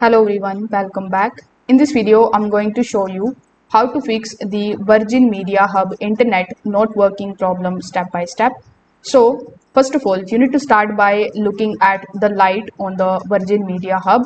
Hello everyone, welcome back. In this video, I'm going to show you how to fix the Virgin Media Hub internet not working problem step by step. So first of all, you need to start by looking at the light on the Virgin Media Hub.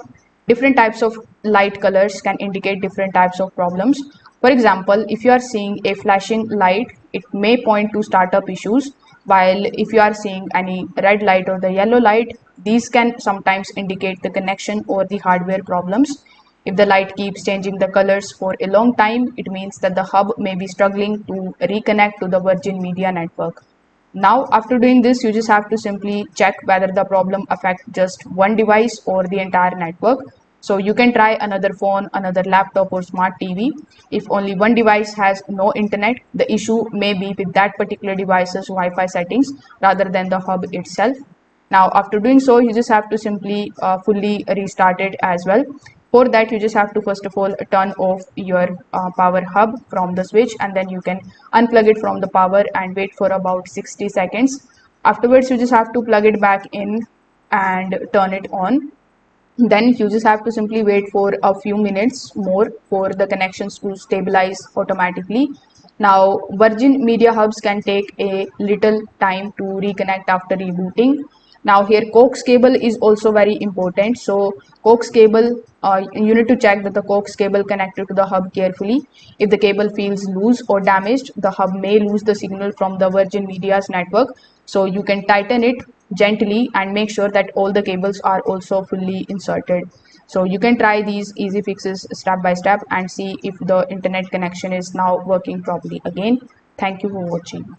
Different types of light colors can indicate different types of problems. For example, if you are seeing a flashing light, it may point to startup issues, while if you are seeing any red light or the yellow light, these can sometimes indicate the connection or the hardware problems. If the light keeps changing the colors for a long time, it means that the hub may be struggling to reconnect to the Virgin Media network. Now, after doing this, you just have to simply check whether the problem affects just one device or the entire network. So you can try another phone, another laptop or smart TV. If only one device has no internet, the issue may be with that particular device's Wi-Fi settings rather than the hub itself. Now, after doing so, you just have to simply fully restart it as well. For that, you just have to first of all turn off your power hub from the switch, and then you can unplug it from the power and wait for about 60 seconds. Afterwards, you just have to plug it back in and turn it on. Then you just have to simply wait for a few minutes more for the connections to stabilize automatically. Now, Virgin Media Hubs can take a little time to reconnect after rebooting. Now here coax cable is also very important. So coax cable, you need to check that the coax cable connected to the hub carefully. If the cable feels loose or damaged, the hub may lose the signal from the Virgin Media's network. So you can tighten it gently and make sure that all the cables are also fully inserted. So you can try these easy fixes step by step and see if the internet connection is now working properly again. Thank you for watching.